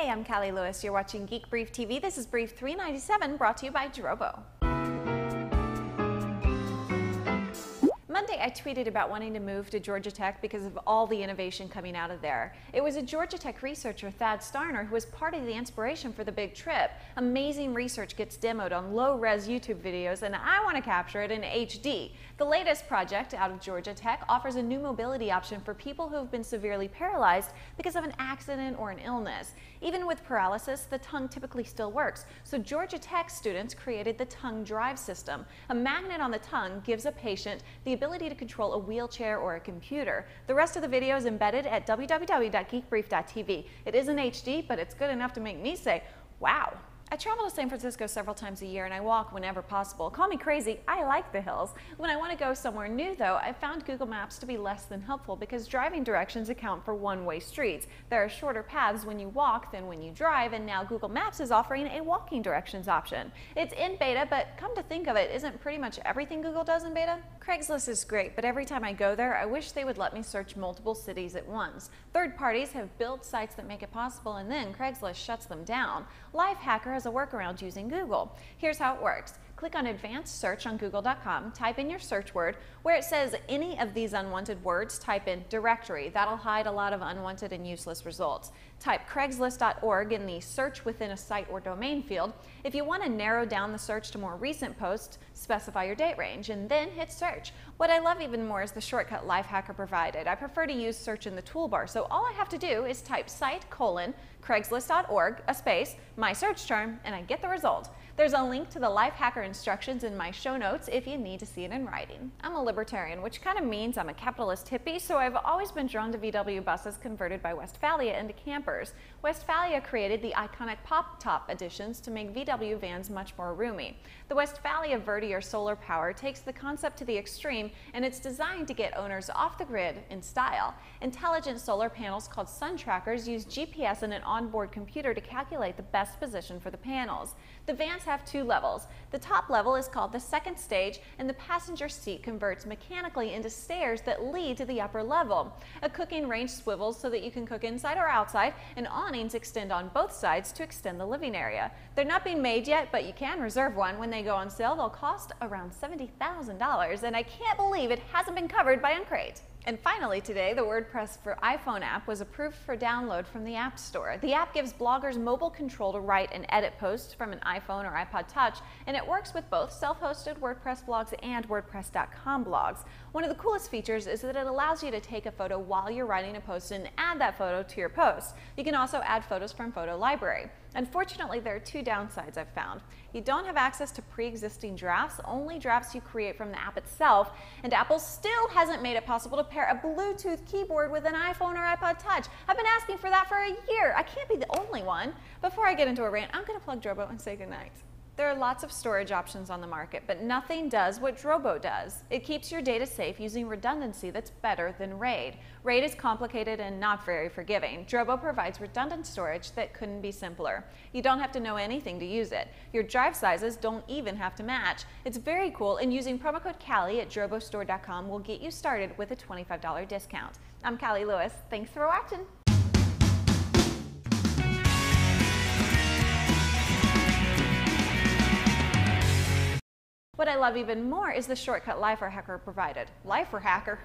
Hi, I'm Callie Lewis. You're watching Geek Brief TV. This is Brief 397, brought to you by Drobo. Monday, I tweeted about wanting to move to Georgia Tech because of all the innovation coming out of there. It was a Georgia Tech researcher, Thad Starner, who was part of the inspiration for the big trip. Amazing research gets demoed on low-res YouTube videos, and I want to capture it in HD. The latest project out of Georgia Tech offers a new mobility option for people who have been severely paralyzed because of an accident or an illness. Even with paralysis, the tongue typically still works, so Georgia Tech students created the tongue drive system. A magnet on the tongue gives a patient the ability to control a wheelchair or a computer. The rest of the video is embedded at www.geekbrief.tv. It isn't HD, but it's good enough to make me say, wow. I travel to San Francisco several times a year and I walk whenever possible. Call me crazy, I like the hills. When I want to go somewhere new though, I found Google Maps to be less than helpful because driving directions account for one-way streets. There are shorter paths when you walk than when you drive, and now Google Maps is offering a walking directions option. It's in beta, but come to think of it, isn't pretty much everything Google does in beta? Craigslist is great, but every time I go there, I wish they would let me search multiple cities at once. Third parties have built sites that make it possible, and then Craigslist shuts them down. Lifehacker has a workaround using Google. Here's how it works. Click on Advanced Search on Google.com, type in your search word. Where it says any of these unwanted words, type in directory. That'll hide a lot of unwanted and useless results. Type Craigslist.org in the search within a site or domain field. If you want to narrow down the search to more recent posts, specify your date range and then hit search. What I love even more is the shortcut Lifehacker provided. I prefer to use search in the toolbar, so all I have to do is type site:Craigslist.org, a space, my search term, and I get the result. There's a link to the Lifehacker instructions in my show notes if you need to see it in writing. I'm a libertarian, which kind of means I'm a capitalist hippie, so I've always been drawn to VW buses converted by Westfalia into campers. Westfalia created the iconic pop-top editions to make VW vans much more roomy. The Westfalia Vertier solar power takes the concept to the extreme, and it's designed to get owners off the grid in style. Intelligent solar panels called sun trackers use GPS and an onboard computer to calculate the best position for the panels. The vans have two levels. The top level is called the second stage, and the passenger seat converts mechanically into stairs that lead to the upper level. A cooking range swivels so that you can cook inside or outside, and awnings extend on both sides to extend the living area. They're not being made yet, but you can reserve one. When they go on sale, they'll cost around $70,000, and I can't believe it hasn't been covered by Uncrate. And finally today, the WordPress for iPhone app was approved for download from the App Store. The app gives bloggers mobile control to write and edit posts from an iPhone or iPod Touch, and it works with both self-hosted WordPress blogs and WordPress.com blogs. One of the coolest features is that it allows you to take a photo while you're writing a post and add that photo to your post. You can also add photos from Photo Library. Unfortunately, there are two downsides I've found. You don't have access to pre-existing drafts, only drafts you create from the app itself, and Apple still hasn't made it possible to pair a Bluetooth keyboard with an iPhone or iPod Touch. I've been asking for that for a year. I can't be the only one. Before I get into a rant, I'm going to plug Drobo and say goodnight. There are lots of storage options on the market, but nothing does what Drobo does. It keeps your data safe using redundancy that's better than RAID. RAID is complicated and not very forgiving. Drobo provides redundant storage that couldn't be simpler. You don't have to know anything to use it. Your drive sizes don't even have to match. It's very cool, and using promo code Callie at drobostore.com will get you started with a $25 discount. I'm Callie Lewis. Thanks for watching. What I love even more is the shortcut Lifehacker provided. Lifehacker?